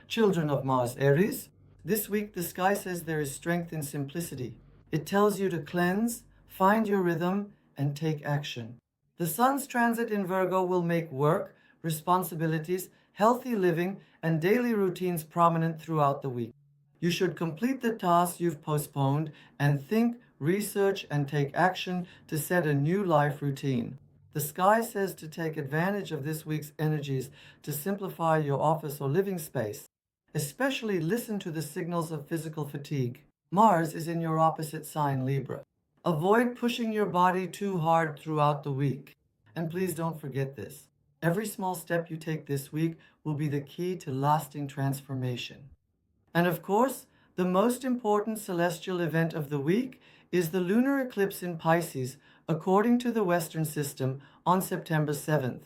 Children of Mars, Aries, this week the sky says there is strength in simplicity. It tells you to cleanse, find your rhythm, and take action. The sun's transit in Virgo will make work, responsibilities, healthy living, and daily routines prominent throughout the week. You should complete the tasks you've postponed and think, research, and take action to set a new life routine. The sky says to take advantage of this week's energies to simplify your office or living space. Especially listen to the signals of physical fatigue. Mars is in your opposite sign, Libra. Avoid pushing your body too hard throughout the week. And please don't forget this. Every small step you take this week will be the key to lasting transformation. And of course, the most important celestial event of the week is the lunar eclipse in Pisces, according to the Western system, on September 7th.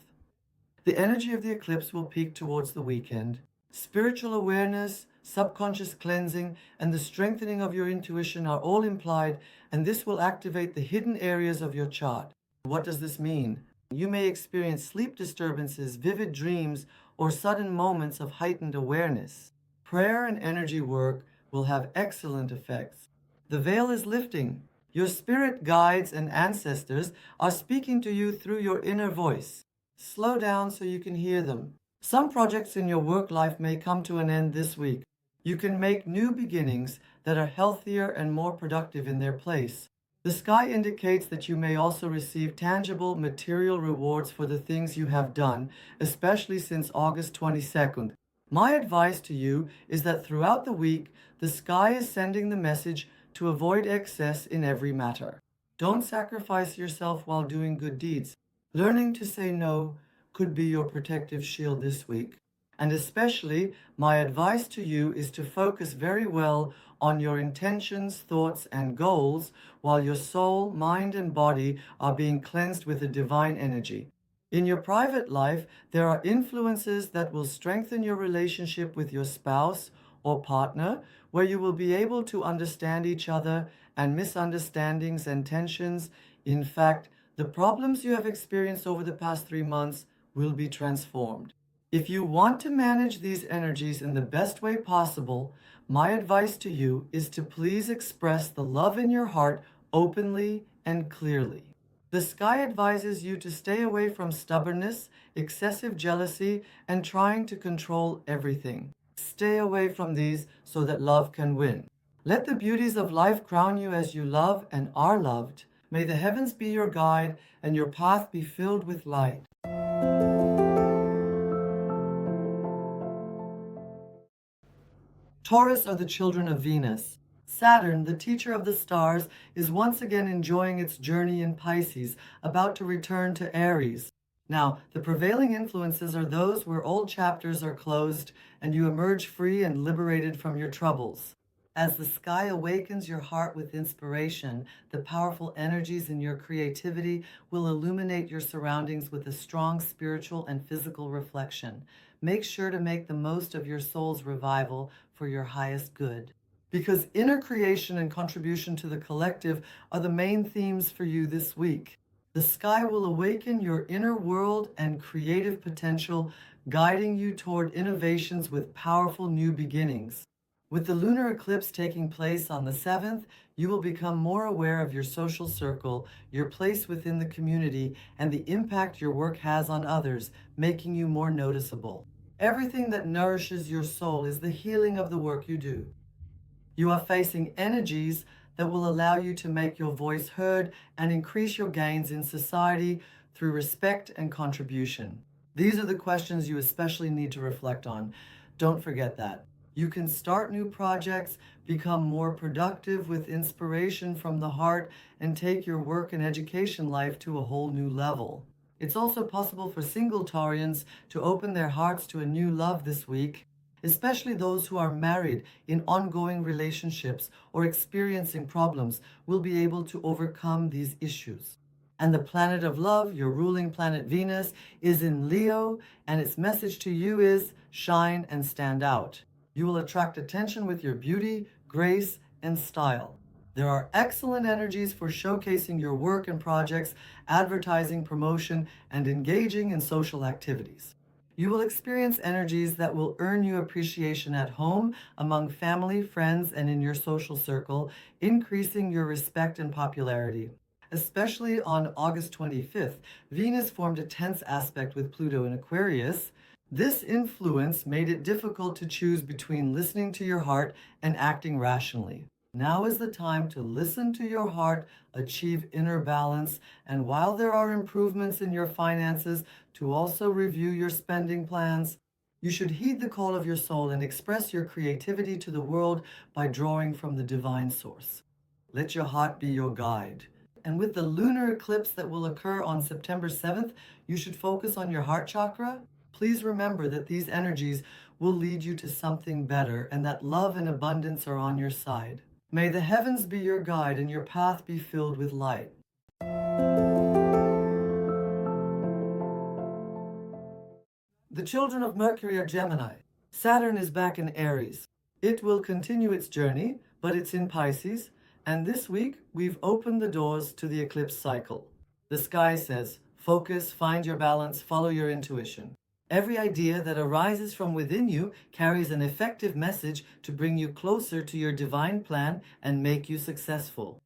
The energy of the eclipse will peak towards the weekend. Spiritual awareness, subconscious cleansing, and the strengthening of your intuition are all implied, and this will activate the hidden areas of your chart. What does this mean? You may experience sleep disturbances, vivid dreams, or sudden moments of heightened awareness. Prayer and energy work will have excellent effects. The veil is lifting. Your spirit guides and ancestors are speaking to you through your inner voice. Slow down so you can hear them. Some projects in your work life may come to an end this week. You can make new beginnings that are healthier and more productive in their place. The sky indicates that you may also receive tangible material rewards for the things you have done, especially since August 22nd. My advice to you is that throughout the week, the sky is sending the message to avoid excess in every matter. Don't sacrifice yourself while doing good deeds. Learning to say no could be your protective shield this week. And especially, my advice to you is to focus very well on your intentions, thoughts, and goals while your soul, mind, and body are being cleansed with the divine energy. In your private life, there are influences that will strengthen your relationship with your spouse or partner, where you will be able to understand each other, and misunderstandings and tensions. In fact, the problems you have experienced over the past 3 months will be transformed. If you want to manage these energies in the best way possible, my advice to you is to please express the love in your heart openly and clearly. The sky advises you to stay away from stubbornness, excessive jealousy, and trying to control everything. Stay away from these so that love can win. Let the beauties of life crown you as you love and are loved. May the heavens be your guide and your path be filled with light. Taurus are the children of Venus. Saturn, the teacher of the stars, is once again enjoying its journey in Pisces, about to return to Aries. Now, the prevailing influences are those where old chapters are closed and you emerge free and liberated from your troubles. As the sky awakens your heart with inspiration, the powerful energies in your creativity will illuminate your surroundings with a strong spiritual and physical reflection. Make sure to make the most of your soul's revival for your highest good. Because inner creation and contribution to the collective are the main themes for you this week. The sky will awaken your inner world and creative potential, guiding you toward innovations with powerful new beginnings. With the lunar eclipse taking place on the 7th, you will become more aware of your social circle, your place within the community, and the impact your work has on others, making you more noticeable. Everything that nourishes your soul is the healing of the work you do. You are facing energies that will allow you to make your voice heard and increase your gains in society through respect and contribution. These are the questions you especially need to reflect on. Don't forget that. You can start new projects, become more productive with inspiration from the heart, and take your work and education life to a whole new level. It's also possible for single Taurians to open their hearts to a new love this week, especially those who are married, in ongoing relationships, or experiencing problems will be able to overcome these issues. And the planet of love, your ruling planet Venus, is in Leo, and its message to you is shine and stand out. You will attract attention with your beauty, grace, and style. There are excellent energies for showcasing your work and projects, advertising, promotion, and engaging in social activities. You will experience energies that will earn you appreciation at home, among family, friends, and in your social circle, increasing your respect and popularity. Especially on August 25th, Venus formed a tense aspect with Pluto in Aquarius. This influence made it difficult to choose between listening to your heart and acting rationally. Now is the time to listen to your heart, achieve inner balance, and while there are improvements in your finances, to also review your spending plans. You should heed the call of your soul and express your creativity to the world by drawing from the divine source. Let your heart be your guide. And with the lunar eclipse that will occur on September 7th, you should focus on your heart chakra. Please remember that these energies will lead you to something better and that love and abundance are on your side. May the heavens be your guide and your path be filled with light. The children of Mercury are Gemini. Saturn is back in Aries. It will continue its journey, but it's in Pisces, and this week we've opened the doors to the eclipse cycle. The sky says, focus, find your balance, follow your intuition. Every idea that arises from within you carries an effective message to bring you closer to your divine plan and make you successful.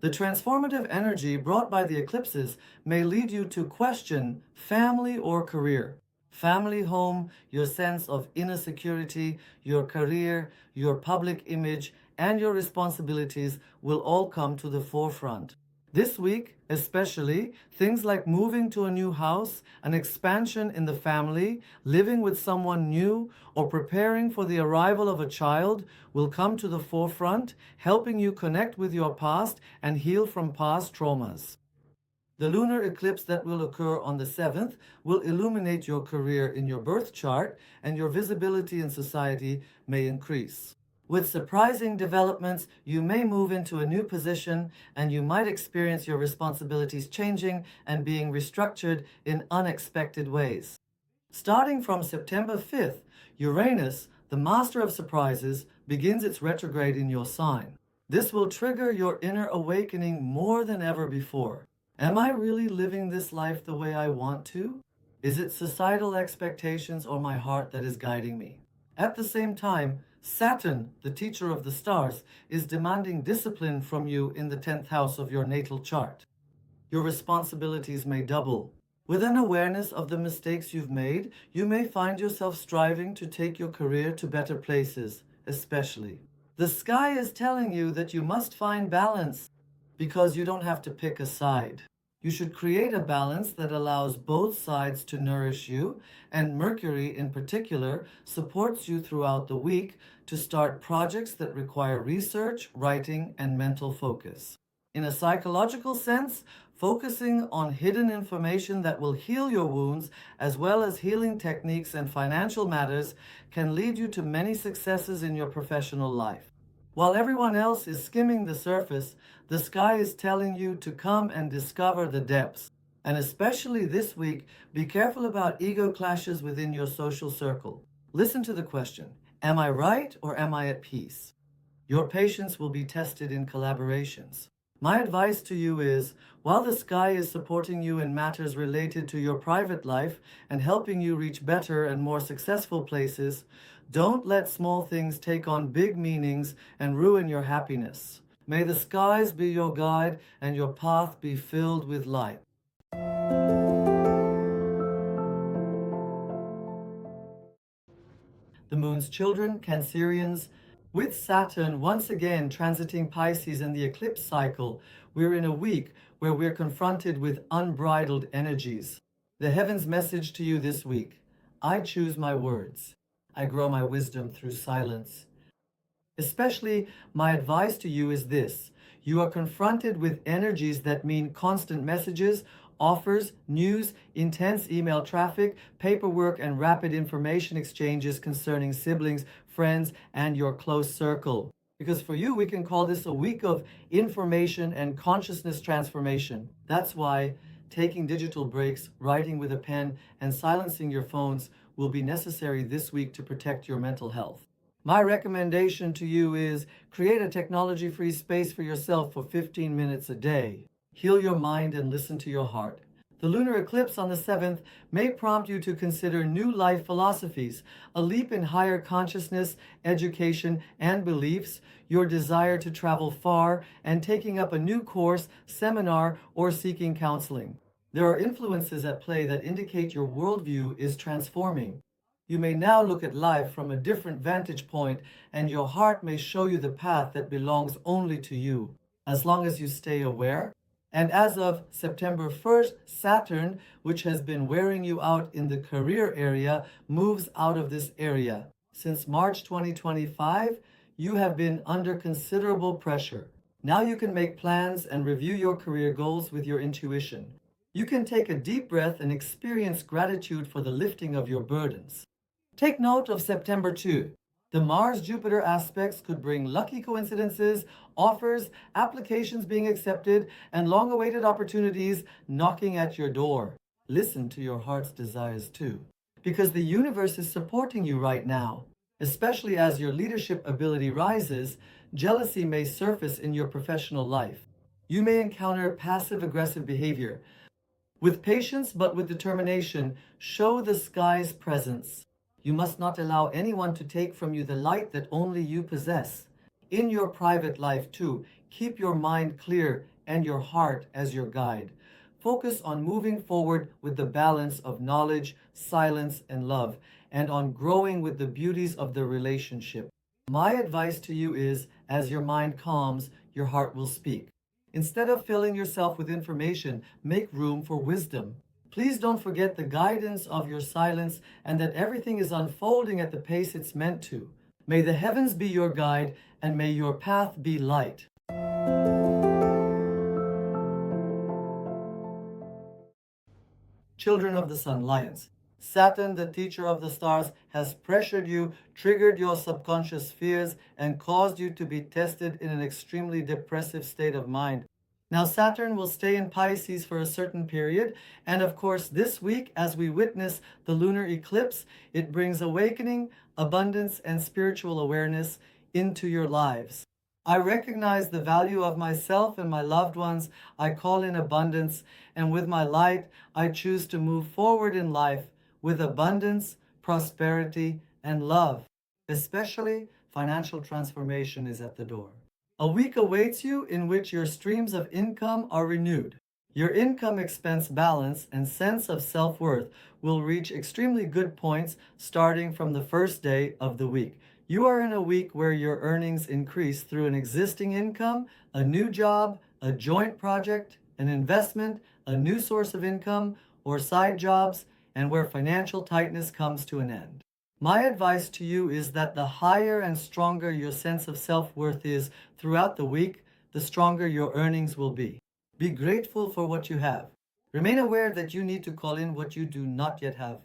The transformative energy brought by the eclipses may lead you to question family or career. Family, home, your sense of inner security, your career, your public image, and your responsibilities will all come to the forefront. This week, especially, things like moving to a new house, an expansion in the family, living with someone new, or preparing for the arrival of a child will come to the forefront, helping you connect with your past and heal from past traumas. The lunar eclipse that will occur on the 7th will illuminate your career in your birth chart, and your visibility in society may increase. With surprising developments, you may move into a new position and you might experience your responsibilities changing and being restructured in unexpected ways. Starting from September 5th, Uranus, the master of surprises, begins its retrograde in your sign. This will trigger your inner awakening more than ever before. Am I really living this life the way I want to? Is it societal expectations or my heart that is guiding me? At the same time, Saturn, the teacher of the stars, is demanding discipline from you in the 10th house of your natal chart. Your responsibilities may double. With an awareness of the mistakes you've made, you may find yourself striving to take your career to better places, especially. The sky is telling you that you must find balance because you don't have to pick a side. You should create a balance that allows both sides to nourish you, and Mercury in particular supports you throughout the week to start projects that require research, writing, and mental focus. In a psychological sense, focusing on hidden information that will heal your wounds, as well as healing techniques and financial matters, can lead you to many successes in your professional life. While everyone else is skimming the surface, the sky is telling you to come and discover the depths. And especially this week, be careful about ego clashes within your social circle. Listen to the question, am I right or am I at peace? Your patience will be tested in collaborations. My advice to you is, while the sky is supporting you in matters related to your private life and helping you reach better and more successful places, don't let small things take on big meanings and ruin your happiness. May the skies be your guide and your path be filled with light. The moon's children, Cancerians, with Saturn once again transiting Pisces in the eclipse cycle, we're in a week where we're confronted with unbridled energies. The heavens' message to you this week: I choose my words. I grow my wisdom through silence. Especially, my advice to you is this: you are confronted with energies that mean constant messages, offers, news, intense email traffic, paperwork, and rapid information exchanges concerning siblings, friends, and your close circle. Because for you, we can call this a week of information and consciousness transformation. That's why taking digital breaks, writing with a pen, and silencing your phones will be necessary this week to protect your mental health. My recommendation to you is create a technology-free space for yourself for 15 minutes a day. Heal your mind and listen to your heart. The lunar eclipse on the 7th may prompt you to consider new life philosophies, a leap in higher consciousness, education, and beliefs, your desire to travel far, and taking up a new course, seminar, or seeking counseling. There are influences at play that indicate your worldview is transforming. You may now look at life from a different vantage point, and your heart may show you the path that belongs only to you, as long as you stay aware. And as of September 1st, Saturn, which has been wearing you out in the career area, moves out of this area. Since March 2025, you have been under considerable pressure. Now you can make plans and review your career goals with your intuition. You can take a deep breath and experience gratitude for the lifting of your burdens. Take note of September 2. The Mars-Jupiter aspects could bring lucky coincidences, offers, applications being accepted, and long-awaited opportunities knocking at your door. Listen to your heart's desires too, because the universe is supporting you right now. Especially as your leadership ability rises, jealousy may surface in your professional life. You may encounter passive-aggressive behavior. With patience but with determination, show the sky's presence. You must not allow anyone to take from you the light that only you possess. In your private life too, keep your mind clear and your heart as your guide. Focus on moving forward with the balance of knowledge, silence, and love, and on growing with the beauties of the relationship. My advice to you is, as your mind calms, your heart will speak. Instead of filling yourself with information, make room for wisdom. Please don't forget the guidance of your silence and that everything is unfolding at the pace it's meant to. May the heavens be your guide and may your path be light. Children of the Sun, Lions. Saturn, the teacher of the stars, has pressured you, triggered your subconscious fears, and caused you to be tested in an extremely depressive state of mind. Now, Saturn will stay in Pisces for a certain period, and of course, this week, as we witness the lunar eclipse, it brings awakening, abundance, and spiritual awareness into your lives. I recognize the value of myself and my loved ones. I call in abundance, and with my light, I choose to move forward in life with abundance, prosperity, and love. Especially, financial transformation is at the door. A week awaits you in which your streams of income are renewed. Your income expense balance and sense of self-worth will reach extremely good points starting from the first day of the week. You are in a week where your earnings increase through an existing income, a new job, a joint project, an investment, a new source of income, or side jobs, and where financial tightness comes to an end. My advice to you is that the higher and stronger your sense of self-worth is throughout the week, the stronger your earnings will be. Be grateful for what you have. Remain aware that you need to call in what you do not yet have.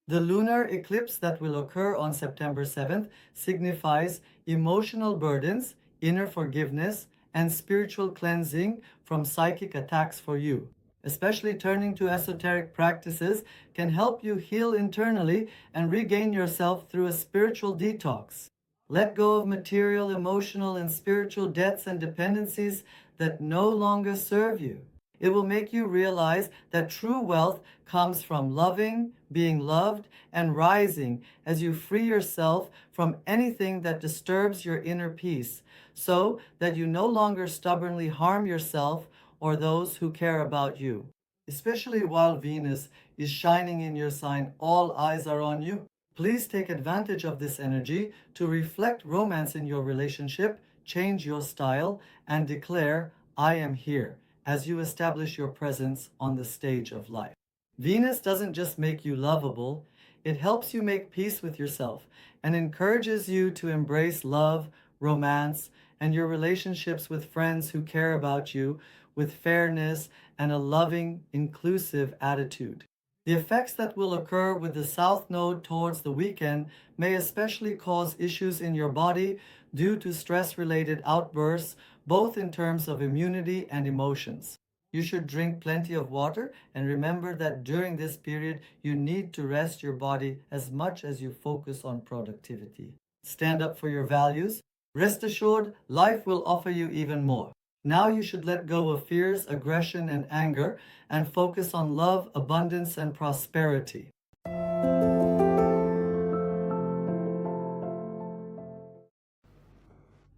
The lunar eclipse that will occur on September 7th signifies emotional burdens, inner forgiveness, and spiritual cleansing from psychic attacks for you. Especially turning to esoteric practices can help you heal internally and regain yourself through a spiritual detox. Let go of material, emotional, and spiritual debts and dependencies that no longer serve you. It will make you realize that true wealth comes from loving, being loved, and rising as you free yourself from anything that disturbs your inner peace, so that you no longer stubbornly harm yourself or those who care about you. Especially while Venus is shining in your sign, all eyes are on you. Please take advantage of this energy to reflect romance in your relationship, change your style, and declare, I am here, as you establish your presence on the stage of life. Venus doesn't just make you lovable, it helps you make peace with yourself and encourages you to embrace love, romance, and your relationships with friends who care about you with fairness and a loving, inclusive attitude. The effects that will occur with the South Node towards the weekend may especially cause issues in your body due to stress-related outbursts, both in terms of immunity and emotions. You should drink plenty of water and remember that during this period, you need to rest your body as much as you focus on productivity. Stand up for your values. Rest assured, life will offer you even more. Now you should let go of fears, aggression, and anger and focus on love, abundance, and prosperity.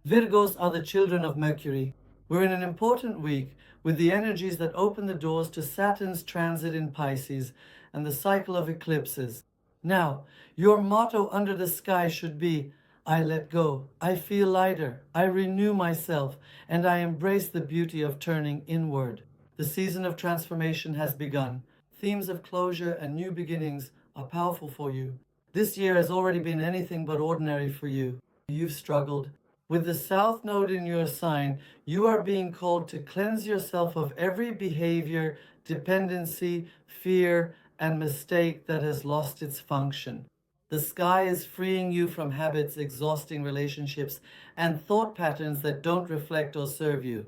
Virgos are the children of Mercury. We're in an important week with the energies that open the doors to Saturn's transit in Pisces and the cycle of eclipses. Now, your motto under the sky should be, I let go, I feel lighter, I renew myself, and I embrace the beauty of turning inward. The season of transformation has begun. Themes of closure and new beginnings are powerful for you. This year has already been anything but ordinary for you. You've struggled. With the South Node in your sign, you are being called to cleanse yourself of every behavior, dependency, fear, and mistake that has lost its function. The sky is freeing you from habits, exhausting relationships, and thought patterns that don't reflect or serve you.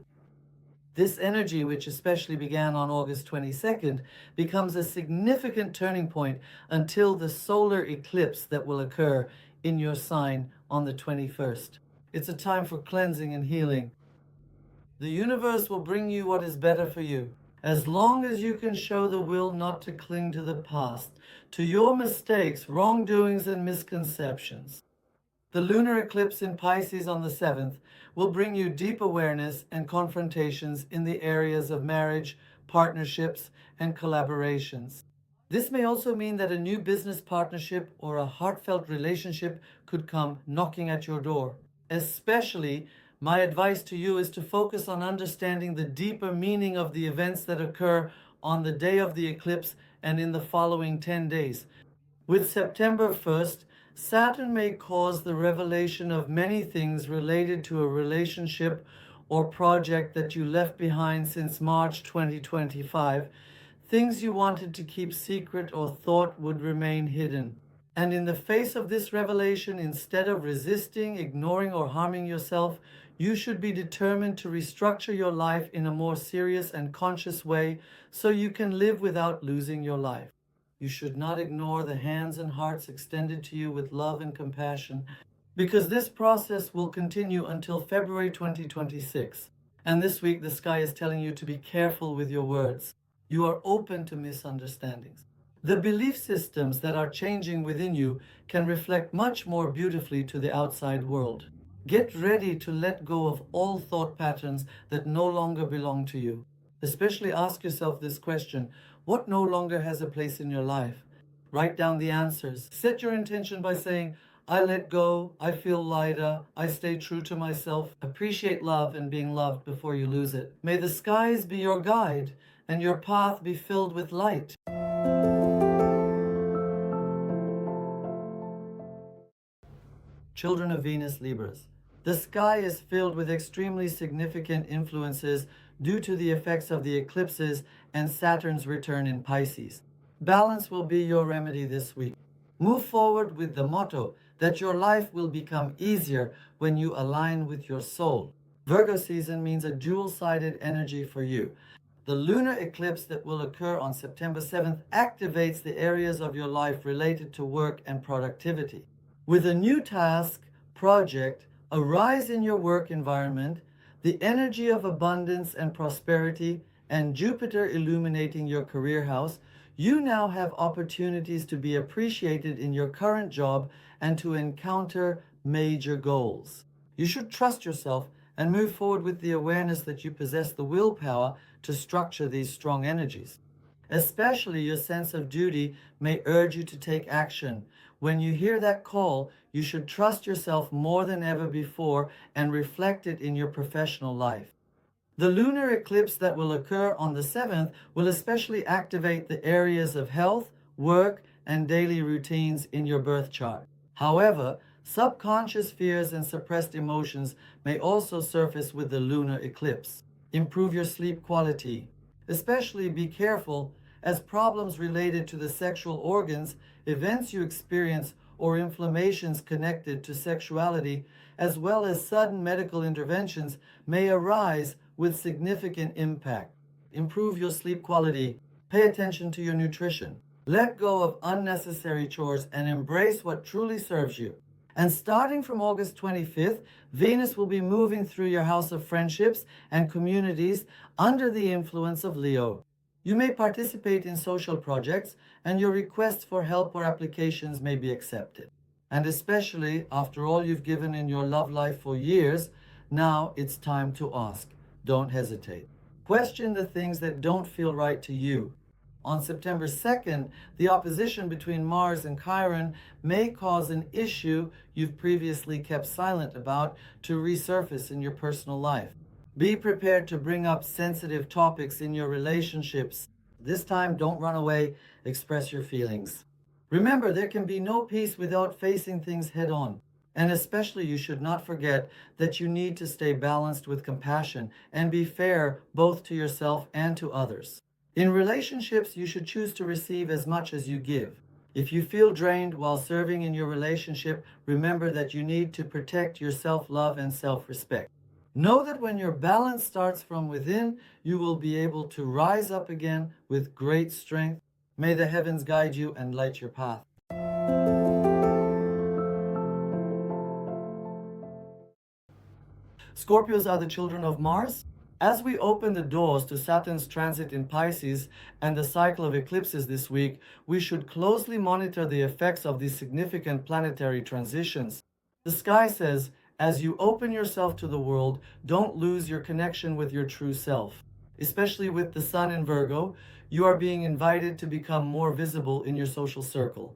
This energy, which especially began on August 22nd, becomes a significant turning point until the solar eclipse that will occur in your sign on the 21st. It's a time for cleansing and healing. The universe will bring you what is better for you, as long as you can show the will not to cling to the past, to your mistakes, wrongdoings, and misconceptions. The lunar eclipse in Pisces on the 7th will bring you deep awareness and confrontations in the areas of marriage, partnerships, and collaborations. This may also mean that a new business partnership or a heartfelt relationship could come knocking at your door. Especially, my advice to you is to focus on understanding the deeper meaning of the events that occur on the day of the eclipse and in the following 10 days. With September 1st, Saturn may cause the revelation of many things related to a relationship or project that you left behind since March 2025, things you wanted to keep secret or thought would remain hidden. And in the face of this revelation, instead of resisting, ignoring, or harming yourself, you should be determined to restructure your life in a more serious and conscious way so you can live without losing your life. You should not ignore the hands and hearts extended to you with love and compassion, because this process will continue until February 2026. And this week, the sky is telling you to be careful with your words. You are open to misunderstandings. The belief systems that are changing within you can reflect much more beautifully to the outside world. Get ready to let go of all thought patterns that no longer belong to you. Especially ask yourself this question: what no longer has a place in your life? Write down the answers. Set your intention by saying, I let go, I feel lighter, I stay true to myself. Appreciate love and being loved before you lose it. May the skies be your guide and your path be filled with light. Children of Venus, Libras. The sky is filled with extremely significant influences due to the effects of the eclipses and Saturn's return in Pisces. Balance will be your remedy this week. Move forward with the motto that your life will become easier when you align with your soul. Virgo season means a dual-sided energy for you. The lunar eclipse that will occur on September 7th activates the areas of your life related to work and productivity. With a new task, project, arise in your work environment, the energy of abundance and prosperity, and Jupiter illuminating your career house, you now have opportunities to be appreciated in your current job and to encounter major goals. You should trust yourself and move forward with the awareness that you possess the willpower to structure these strong energies. Especially your sense of duty may urge you to take action. When you hear that call, you should trust yourself more than ever before and reflect it in your professional life. The lunar eclipse that will occur on the 7th will especially activate the areas of health, work, and daily routines in your birth chart. However, subconscious fears and suppressed emotions may also surface with the lunar eclipse. Improve your sleep quality. Especially be careful as problems related to the sexual organs, events you experience, or inflammations connected to sexuality, as well as sudden medical interventions, may arise with significant impact. Improve your sleep quality. Pay attention to your nutrition. Let go of unnecessary chores and embrace what truly serves you. And starting from August 25th, Venus will be moving through your house of friendships and communities under the influence of Leo. You may participate in social projects, and your requests for help or applications may be accepted. And especially after all you've given in your love life for years, now it's time to ask. Don't hesitate. Question the things that don't feel right to you. On September 2nd, the opposition between Mars and Chiron may cause an issue you've previously kept silent about to resurface in your personal life. Be prepared to bring up sensitive topics in your relationships. This time, don't run away, express your feelings. Remember, there can be no peace without facing things head on. And especially, you should not forget that you need to stay balanced with compassion and be fair both to yourself and to others. In relationships, you should choose to receive as much as you give. If you feel drained while serving in your relationship, remember that you need to protect your self-love and self-respect. Know that when your balance starts from within, you will be able to rise up again with great strength. May the heavens guide you and light your path. Scorpios are the children of Mars. As we open the doors to Saturn's transit in Pisces and the cycle of eclipses this week, we should closely monitor the effects of these significant planetary transitions. The sky says, as you open yourself to the world, don't lose your connection with your true self. Especially with the Sun in Virgo, you are being invited to become more visible in your social circle.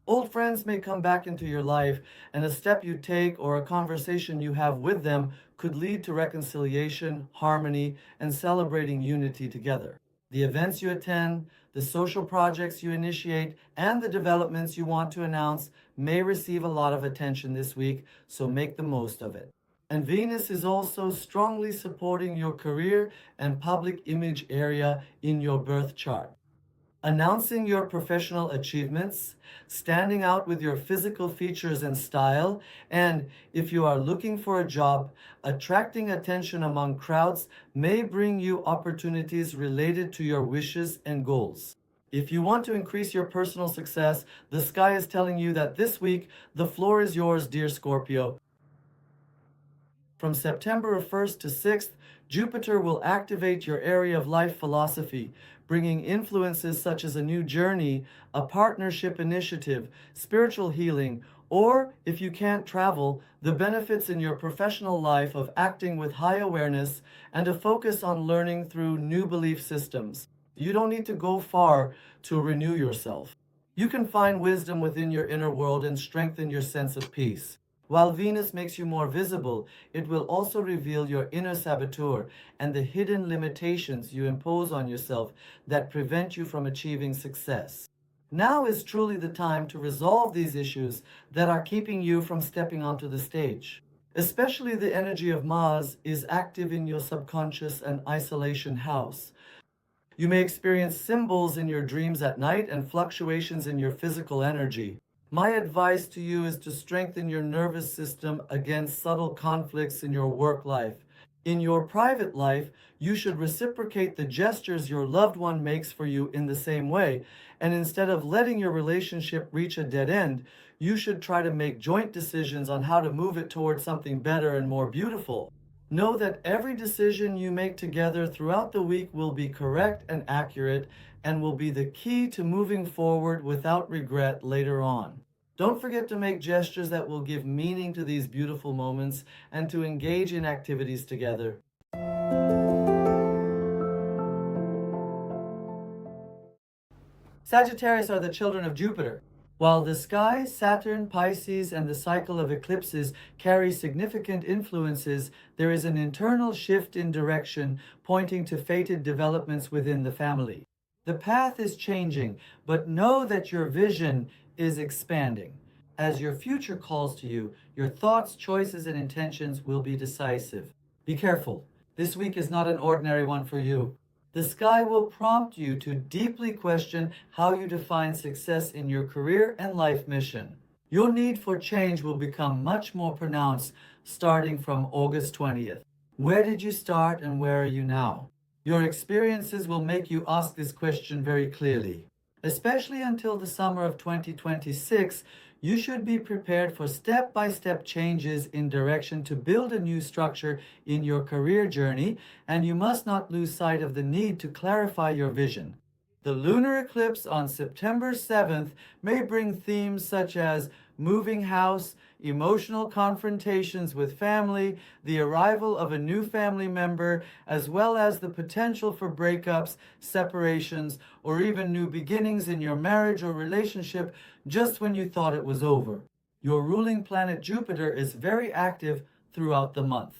Old friends may come back into your life, and a step you take or a conversation you have with them could lead to reconciliation, harmony, and celebrating unity together. The events you attend, the social projects you initiate, and the developments you want to announce may receive a lot of attention this week, so make the most of it. And Venus is also strongly supporting your career and public image area in your birth chart. Announcing your professional achievements, standing out with your physical features and style, and if you are looking for a job, attracting attention among crowds may bring you opportunities related to your wishes and goals. If you want to increase your personal success, the sky is telling you that this week, the floor is yours, dear Scorpio. From September 1st to 6th, Jupiter will activate your area of life philosophy, bringing influences such as a new journey, a partnership initiative, spiritual healing, or, if you can't travel, the benefits in your professional life of acting with high awareness and a focus on learning through new belief systems. You don't need to go far to renew yourself. You can find wisdom within your inner world and strengthen your sense of peace. While Venus makes you more visible, it will also reveal your inner saboteur and the hidden limitations you impose on yourself that prevent you from achieving success. Now is truly the time to resolve these issues that are keeping you from stepping onto the stage. Especially the energy of Mars is active in your subconscious and isolation house. You may experience symbols in your dreams at night and fluctuations in your physical energy. My advice to you is to strengthen your nervous system against subtle conflicts in your work life. In your private life, you should reciprocate the gestures your loved one makes for you in the same way, and instead of letting your relationship reach a dead end, you should try to make joint decisions on how to move it towards something better and more beautiful. Know that every decision you make together throughout the week will be correct and accurate and will be the key to moving forward without regret later on. Don't forget to make gestures that will give meaning to these beautiful moments and to engage in activities together. Sagittarius are the children of Jupiter. While the sky, Saturn, Pisces, and the cycle of eclipses carry significant influences, there is an internal shift in direction pointing to fated developments within the family. The path is changing, but know that your vision is expanding. As your future calls to you, your thoughts, choices, and intentions will be decisive. Be careful. This week is not an ordinary one for you. The sky will prompt you to deeply question how you define success in your career and life mission. Your need for change will become much more pronounced starting from August 20th. Where did you start and where are you now? Your experiences will make you ask this question very clearly. Especially until the summer of 2026, you should be prepared for step-by-step changes in direction to build a new structure in your career journey, and you must not lose sight of the need to clarify your vision. The lunar eclipse on September 7th may bring themes such as moving house, emotional confrontations with family, the arrival of a new family member, as well as the potential for breakups, separations, or even new beginnings in your marriage or relationship just when you thought it was over. Your ruling planet Jupiter is very active throughout the month.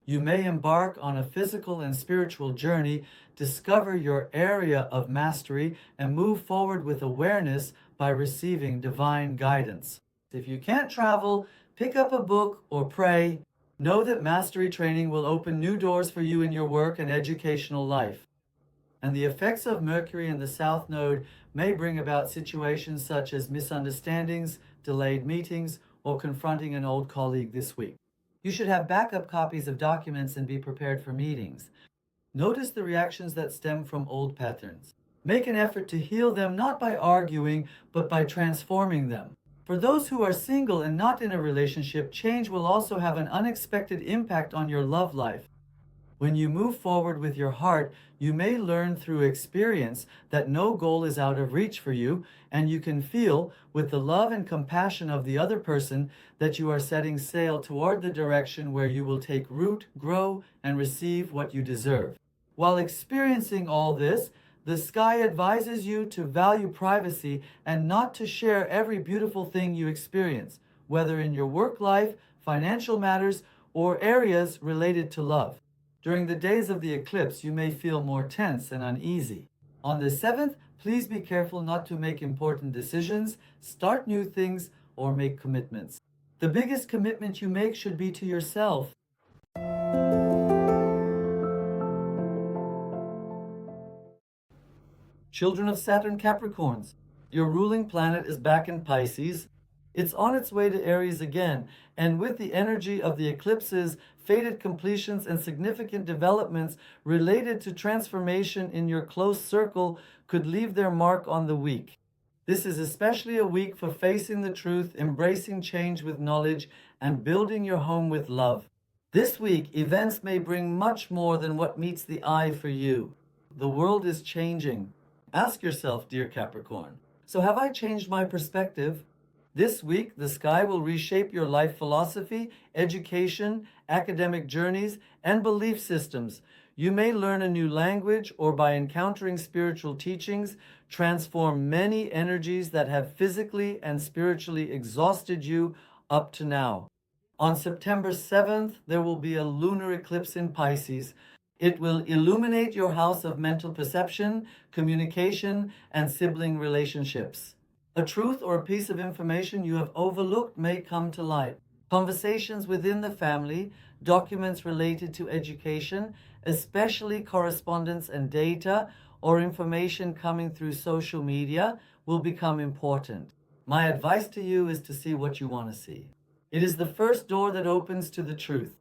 You may embark on a physical and spiritual journey, discover your area of mastery, and move forward with awareness by receiving divine guidance. If you can't travel, pick up a book or pray. Know that mastery training will open new doors for you in your work and educational life. And the effects of Mercury in the South Node may bring about situations such as misunderstandings, delayed meetings, or confronting an old colleague this week. You should have backup copies of documents and be prepared for meetings. Notice the reactions that stem from old patterns. Make an effort to heal them not by arguing, but by transforming them. For those who are single and not in a relationship, change will also have an unexpected impact on your love life. When you move forward with your heart, you may learn through experience that no goal is out of reach for you, and you can feel, with the love and compassion of the other person, that you are setting sail toward the direction where you will take root, grow, and receive what you deserve. While experiencing all this, the sky advises you to value privacy and not to share every beautiful thing you experience, whether in your work life, financial matters, or areas related to love. During the days of the eclipse, you may feel more tense and uneasy. On the 7th, please be careful not to make important decisions, start new things, or make commitments. The biggest commitment you make should be to yourself. Children of Saturn Capricorns, your ruling planet is back in Pisces. It's on its way to Aries again, and with the energy of the eclipses, fated completions, and significant developments related to transformation in your close circle could leave their mark on the week. This is especially a week for facing the truth, embracing change with knowledge, and building your home with love. This week, events may bring much more than what meets the eye for you. The world is changing. Ask yourself, dear Capricorn, so have I changed my perspective? This week, the sky will reshape your life philosophy, education, academic journeys, and belief systems. You may learn a new language or, by encountering spiritual teachings, transform many energies that have physically and spiritually exhausted you up to now. On September 7th, there will be a lunar eclipse in Pisces. It will illuminate your house of mental perception, communication, and sibling relationships. A truth or a piece of information you have overlooked may come to light. Conversations within the family, documents related to education, especially correspondence and data, or information coming through social media, will become important. My advice to you is to see what you want to see. It is the first door that opens to the truth.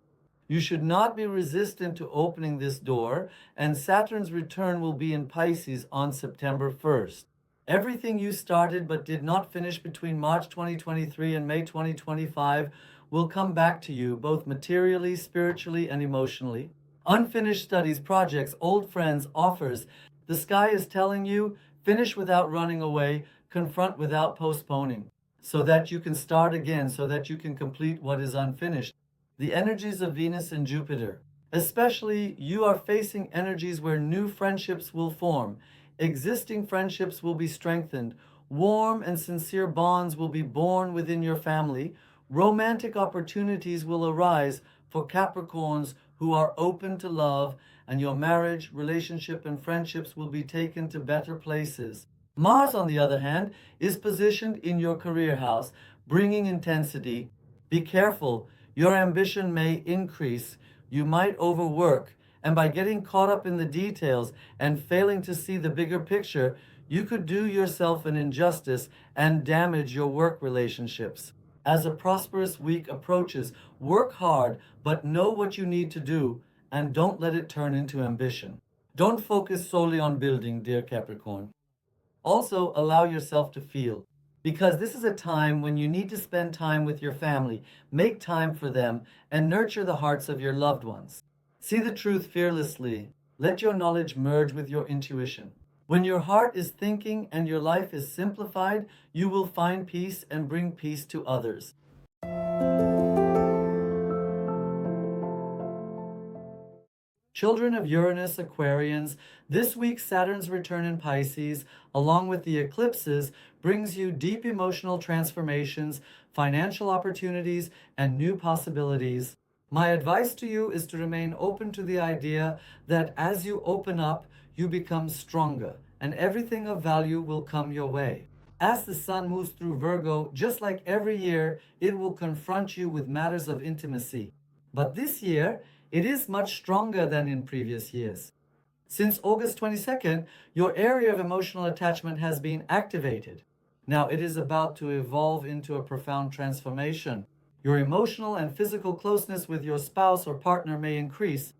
You should not be resistant to opening this door, and Saturn's return will be in Pisces on September 1st. Everything you started but did not finish between March 2023 and May 2025 will come back to you, both materially, spiritually, and emotionally. Unfinished studies, projects, old friends, offers. The sky is telling you, finish without running away, confront without postponing, so that you can start again, so that you can complete what is unfinished. The energies of Venus and Jupiter. Especially, you are facing energies where new friendships will form. Existing friendships will be strengthened. Warm and sincere bonds will be born within your family. Romantic opportunities will arise for Capricorns who are open to love, and your marriage, relationship, and friendships will be taken to better places. Mars, on the other hand, is positioned in your career house, bringing intensity. Be careful. Your ambition may increase. You might overwork. And by getting caught up in the details and failing to see the bigger picture, you could do yourself an injustice and damage your work relationships. As a prosperous week approaches, work hard, but know what you need to do, and don't let it turn into ambition. Don't focus solely on building, dear Capricorn. Also, allow yourself to feel, because this is a time when you need to spend time with your family, make time for them, and nurture the hearts of your loved ones. See the truth fearlessly. Let your knowledge merge with your intuition. When your heart is thinking and your life is simplified, you will find peace and bring peace to others. Children of Uranus, Aquarians, this week Saturn's return in Pisces, along with the eclipses, brings you deep emotional transformations, financial opportunities, and new possibilities. My advice to you is to remain open to the idea that as you open up, you become stronger, and everything of value will come your way. As the sun moves through Virgo, just like every year, it will confront you with matters of intimacy. But this year, it is much stronger than in previous years. Since August 22nd, your area of emotional attachment has been activated. Now it is about to evolve into a profound transformation. Your emotional and physical closeness with your spouse or partner may increase.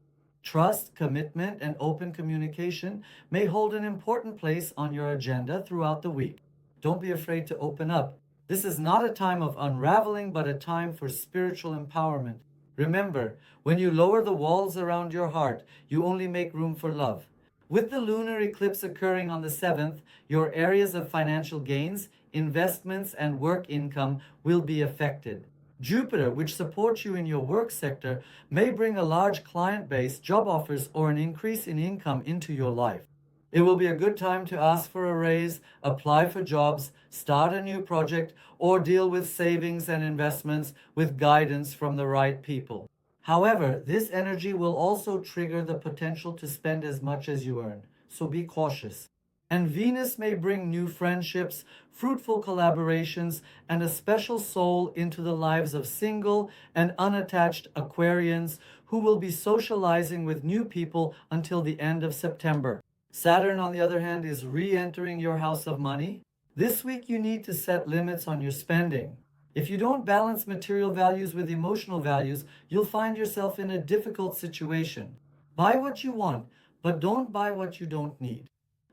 Trust, commitment, and open communication may hold an important place on your agenda throughout the week. Don't be afraid to open up. This is not a time of unraveling, but a time for spiritual empowerment. Remember, when you lower the walls around your heart, you only make room for love. With the lunar eclipse occurring on the 7th, your areas of financial gains, investments, and work income will be affected. Jupiter, which supports you in your work sector, may bring a large client base, job offers, or an increase in income into your life. It will be a good time to ask for a raise, apply for jobs, start a new project, or deal with savings and investments with guidance from the right people. However, this energy will also trigger the potential to spend as much as you earn, so be cautious. And Venus may bring new friendships, fruitful collaborations, and a special soul into the lives of single and unattached Aquarians who will be socializing with new people until the end of September. Saturn, on the other hand, is re-entering your house of money. This week you need to set limits on your spending. If you don't balance material values with emotional values, you'll find yourself in a difficult situation. Buy what you want, but don't buy what you don't need.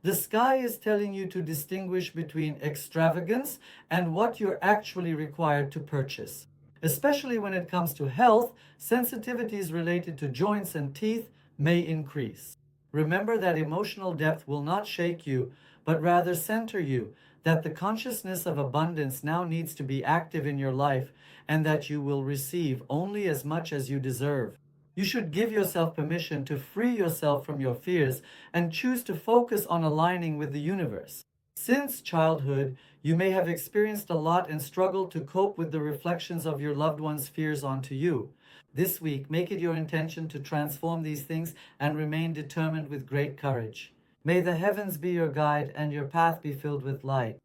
The sky is telling you to distinguish between extravagance and what you're actually required to purchase. Especially when it comes to health, sensitivities related to joints and teeth may increase. Remember that emotional depth will not shake you, but rather center you, that the consciousness of abundance now needs to be active in your life, and that you will receive only as much as you deserve. You should give yourself permission to free yourself from your fears and choose to focus on aligning with the universe. Since childhood, you may have experienced a lot and struggled to cope with the reflections of your loved ones' fears onto you. This week, make it your intention to transform these things and remain determined with great courage. May the heavens be your guide and your path be filled with light.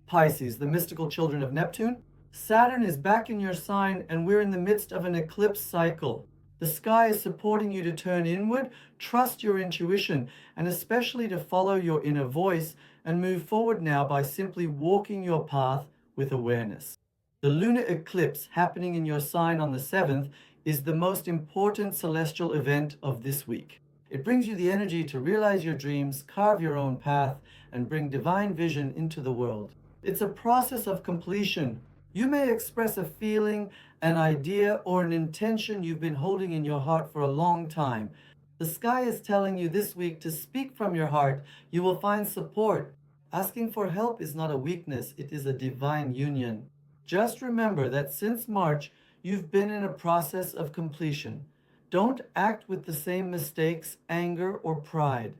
Pisces, the mystical children of Neptune. Saturn is back in your sign and we're in the midst of an eclipse cycle. The sky is supporting you to turn inward, trust your intuition, and especially to follow your inner voice and move forward now by simply walking your path with awareness. The lunar eclipse happening in your sign on the 7th is the most important celestial event of this week. It brings you the energy to realize your dreams, carve your own path, and bring divine vision into the world. It's a process of completion. You may express a feeling, an idea, or an intention you've been holding in your heart for a long time. The sky is telling you this week to speak from your heart. You will find support. Asking for help is not a weakness, it is a divine union. Just remember that since March, you've been in a process of completion. Don't act with the same mistakes, anger, or pride.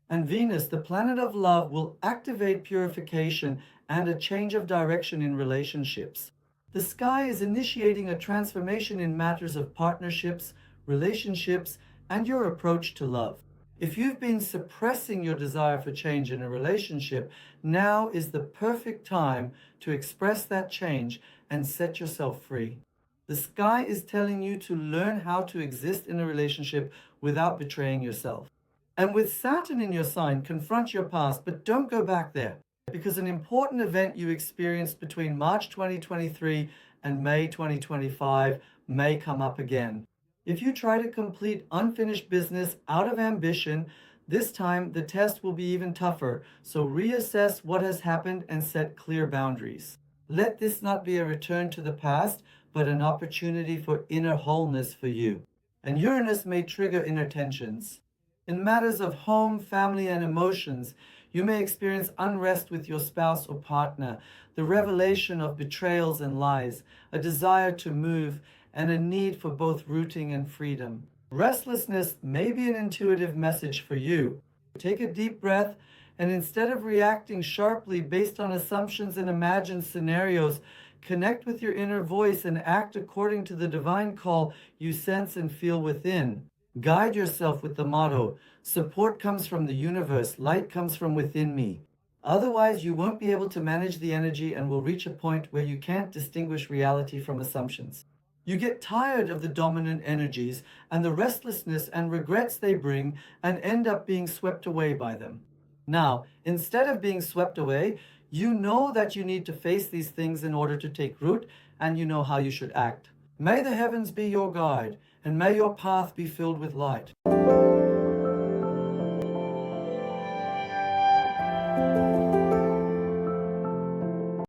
And Venus, the planet of love, will activate purification and a change of direction in relationships. The sky is initiating a transformation in matters of partnerships, relationships, and your approach to love. If you've been suppressing your desire for change in a relationship, now is the perfect time to express that change and set yourself free. The sky is telling you to learn how to exist in a relationship without betraying yourself. And with Saturn in your sign, confront your past, but don't go back there, because an important event you experienced between March 2023 and May 2025 may come up again. If you try to complete unfinished business out of ambition, this time the test will be even tougher, so reassess what has happened and set clear boundaries. Let this not be a return to the past, but an opportunity for inner wholeness for you. And Uranus may trigger inner tensions. In matters of home, family, and emotions, you may experience unrest with your spouse or partner, the revelation of betrayals and lies, a desire to move, and a need for both rooting and freedom. Restlessness may be an intuitive message for you. Take a deep breath, and instead of reacting sharply based on assumptions and imagined scenarios, connect with your inner voice and act according to the divine call you sense and feel within. Guide yourself with the motto, support comes from the universe, light comes from within me. Otherwise, you won't be able to manage the energy and will reach a point where you can't distinguish reality from assumptions. You get tired of the dominant energies and the restlessness and regrets they bring and end up being swept away by them. Now, instead of being swept away, you know that you need to face these things in order to take root, and you know how you should act. May the heavens be your guide, and may your path be filled with light.